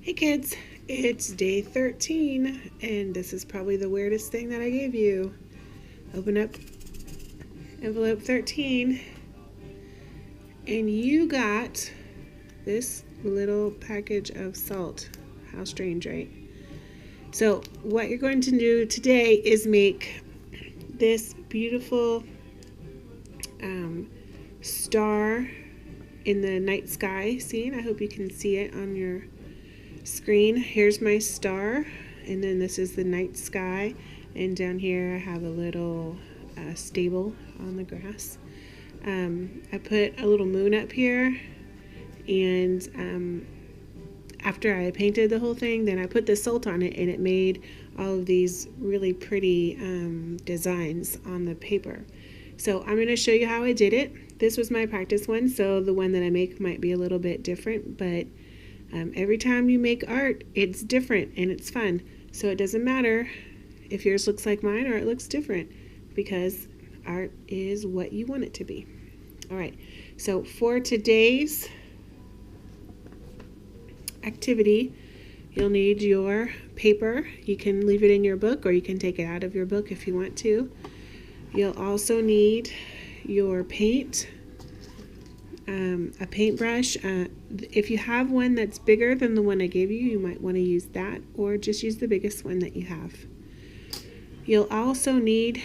Hey kids, it's day 13, and this is probably the weirdest thing that I gave you. Open up envelope 13, and you got this little package of salt. How strange, right? So what you're going to do today is make this beautiful star in the night sky scene. I hope you can see it on your screen. Here's my star, and then this is the night sky, and down here I have a little stable on the grass. I put a little moon up here, and after I painted the whole thing, then I put the salt on it, and it made all of these really pretty designs on the paper. So I'm going to show you how I did it. This was my practice one, so the one that I make might be a little bit different, but every time you make art, it's different and it's fun. So it doesn't matter if yours looks like mine or it looks different, because art is what you want it to be. All right, so for today's activity, you'll need your paper. You can leave it in your book or you can take it out of your book if you want to. You'll also need your paint, a paintbrush. If you have one that's bigger than the one I gave you, you might want to use that, or just use the biggest one that you have. You'll also need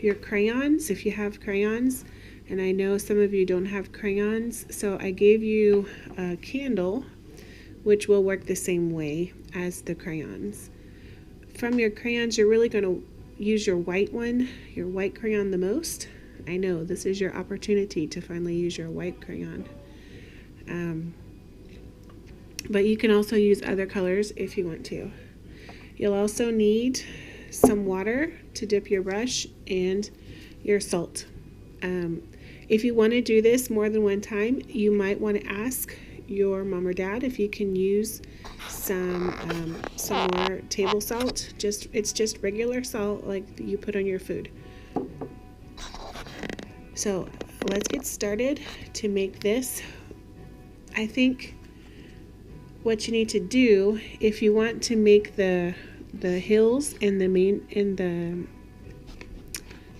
your crayons if you have crayons, and I know some of you don't have crayons, so I gave you a candle which will work the same way as the crayons. From your crayons, you're really going to use your white one, your white crayon the most. I know, this is your opportunity to finally use your white crayon. But you can also use other colors if you want to. You'll also need some water to dip your brush and your salt. If you want to do this more than one time, you might want to ask your mom or dad if you can use some more table salt. It's just regular salt like you put on your food. So let's get started to make this. I think what you need to do, if you want to make the hills and the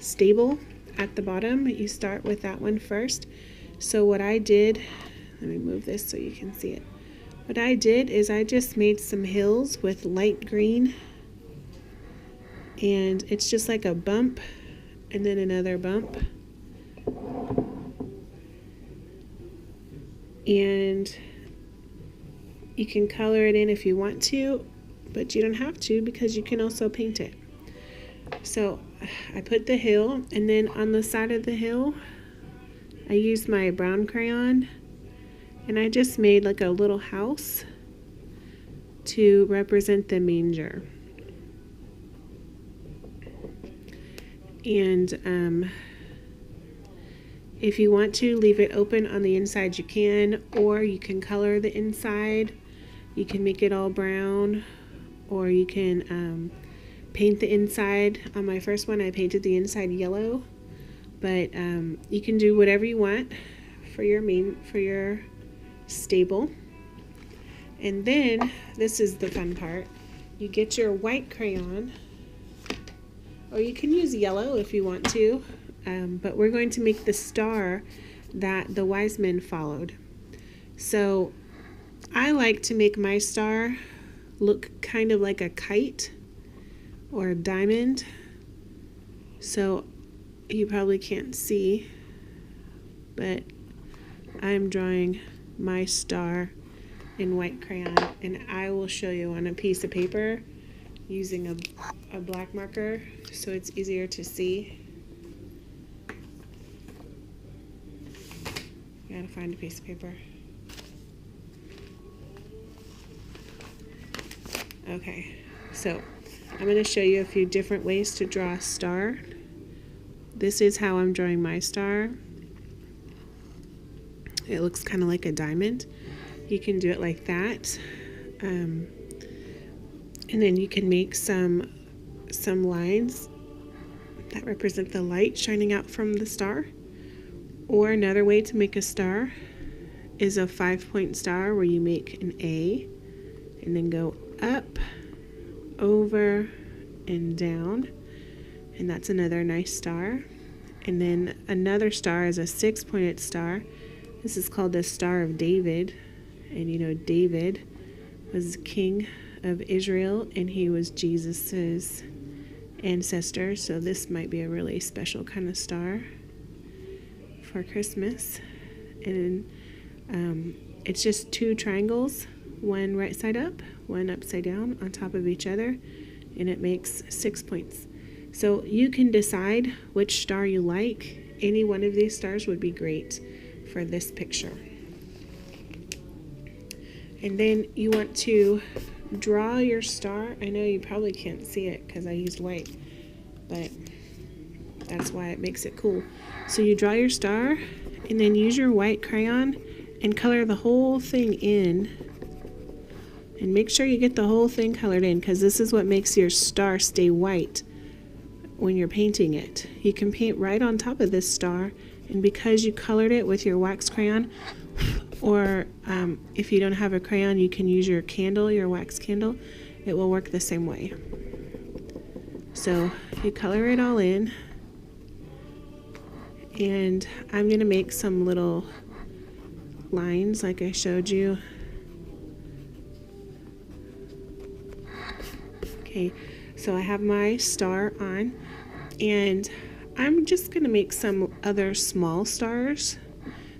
stable at the bottom, you start with that one first. So what I did, let me move this so you can see it. What I did is I just made some hills with light green, and it's just like a bump and then another bump. And you can color it in if you want to, but you don't have to, because you can also paint it. So I put the hill, and then on the side of the hill I used my brown crayon, and I just made like a little house to represent the manger. And if you want to leave it open on the inside, you can, or you can color the inside. You can make it all brown, or you can paint the inside. On my first one, I painted the inside yellow, but you can do whatever you want for your stable. And then this is the fun part. You get your white crayon, or you can use yellow if you want to. But we're going to make the star that the wise men followed. So I like to make my star look kind of like a kite or a diamond. So you probably can't see, but I'm drawing my star in white crayon, and I will show you on a piece of paper using a black marker so it's easier to see. Gotta find a piece of paper. Okay, so I'm going to show you a few different ways to draw a star. This is how I'm drawing my star. It looks kind of like a diamond. You can do it like that. And then you can make some lines that represent the light shining out from the star. Or another way to make a star is a 5-point star, where you make an A and then go up, over, and down, and that's another nice star. And then another star is a 6-pointed star. This is called the Star of David, and you know David was king of Israel, and he was Jesus's ancestor, so this might be a really special kind of star for Christmas. And it's just 2 triangles, one right side up, one upside down on top of each other, and it makes 6 points. So you can decide which star you like. Any one of these stars would be great for this picture. And then you want to draw your star. I know you probably can't see it because I used white, but that's why it makes it cool. So you draw your star and then use your white crayon and color the whole thing in. And make sure you get the whole thing colored in, because this is what makes your star stay white when you're painting it. You can paint right on top of this star, and because you colored it with your wax crayon, or if you don't have a crayon, you can use your candle, your wax candle. It will work the same way. So you color it all in, and I'm going to make some little lines like I showed you. Okay, so I have my star on, and I'm just going to make some other small stars,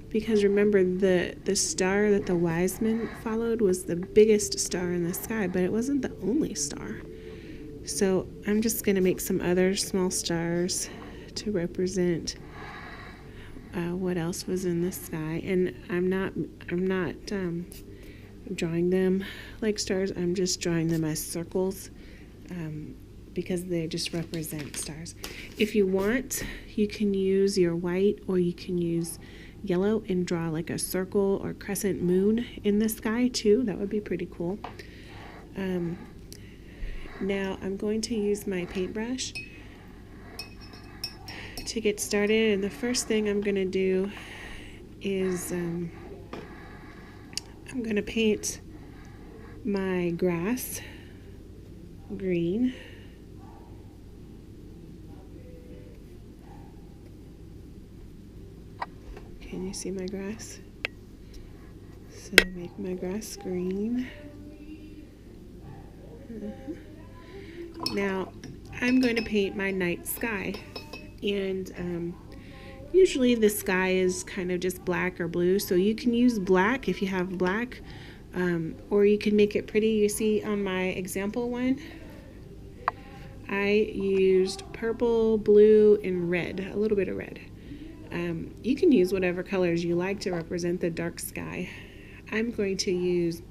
because remember the star that the wise men followed was the biggest star in the sky, but it wasn't the only star. So I'm just going to make some other small stars to represent what else was in the sky. And I'm not drawing them like stars. I'm just drawing them as circles, because they just represent stars. If you want, you can use your white, or you can use yellow and draw like a circle or crescent moon in the sky too. That would be pretty cool. Now I'm going to use my paintbrush to get started, and the first thing I'm going to do is I'm going to paint my grass green. Can you see my grass? So make my grass green. Now I'm going to paint my night sky, and usually the sky is kind of just black or blue, so you can use black if you have black, or you can make it pretty. You see on my example one, I used purple, blue, and red, a little bit of red. You can use whatever colors you like to represent the dark sky. I'm going to use,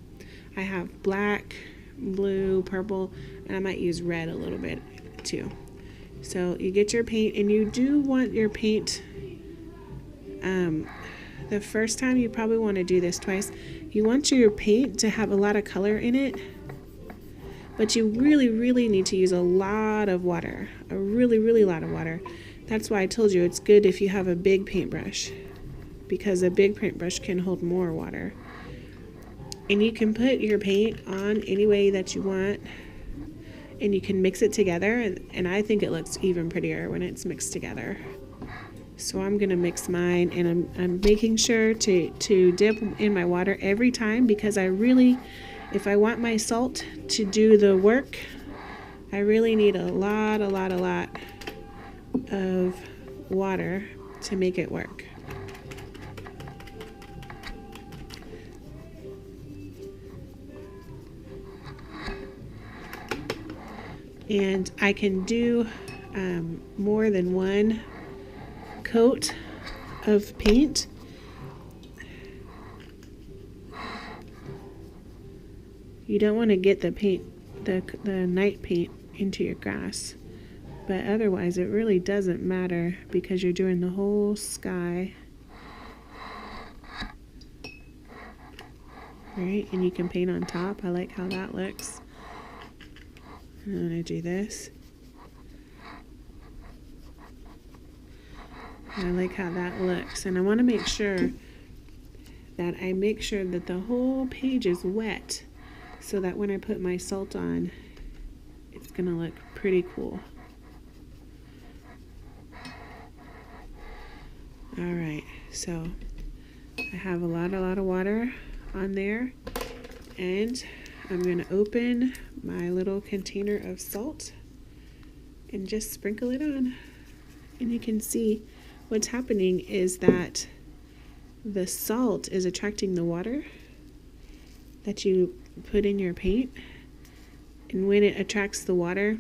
I have black, blue, purple, and I might use red a little bit too. So you get your paint, and you do want your paint, the first time you probably want to do this twice. You want your paint to have a lot of color in it, but you really need to use a lot of water, a really lot of water. That's why I told you it's good if you have a big paintbrush, because a big paintbrush can hold more water. And you can put your paint on any way that you want, and you can mix it together, and I think it looks even prettier when it's mixed together. So I'm going to mix mine, and I'm making sure to dip in my water every time, because if I want my salt to do the work, I really need a lot of water to make it work. And I can do more than one coat of paint. You don't want to get the paint, the night paint into your grass, but otherwise it really doesn't matter, because you're doing the whole sky. Right, and you can paint on top. I like how that looks. I'm going to do this. I like how that looks, and I want to make sure that the whole page is wet, so that when I put my salt on, it's gonna look pretty cool. All right, so I have a lot of water on there, and I'm gonna open my little container of salt and just sprinkle it on. And you can see what's happening is that the salt is attracting the water that you put in your paint, and when it attracts the water,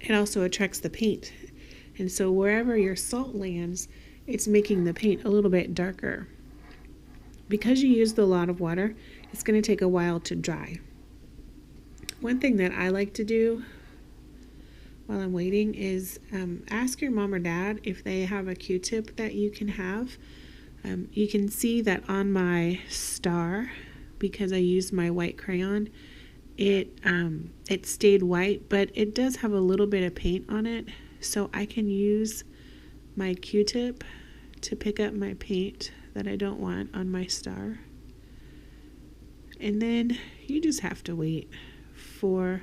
it also attracts the paint. And so wherever your salt lands, it's making the paint a little bit darker. Because you used a lot of water, it's going to take a while to dry. One thing that I like to do while I'm waiting is ask your mom or dad if they have a Q-tip that you can have. You can see that on my star, because I used my white crayon, it stayed white, but it does have a little bit of paint on it. So I can use my Q-tip to pick up my paint that I don't want on my star. And then you just have to wait for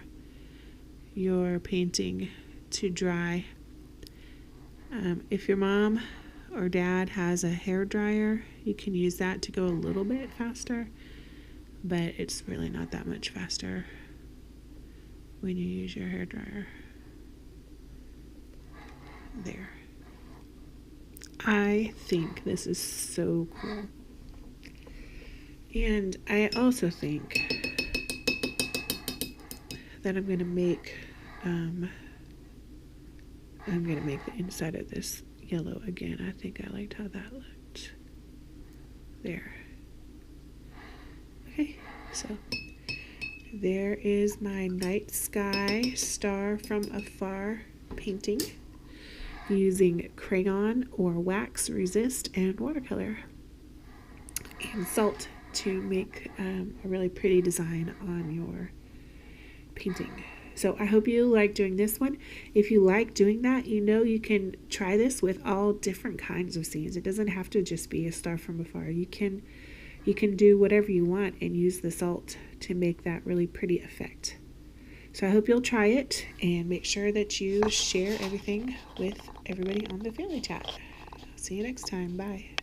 your painting to dry. If your mom or dad has a hair dryer, you can use that to go a little bit faster, but it's really not that much faster when you use your hair dryer. There. I think this is so cool. And I also think that I'm going to make the inside of this yellow again. I think I liked how that looked. There. Okay, so there is my night sky star from afar painting using crayon or wax resist and watercolor and salt to make a really pretty design on your painting. So I hope you like doing this one. If you like doing that, you know you can try this with all different kinds of scenes. It doesn't have to just be a star from afar. You can do whatever you want and use the salt to make that really pretty effect. So I hope you'll try it, and make sure that you share everything with everybody on the family chat. See you next time. Bye.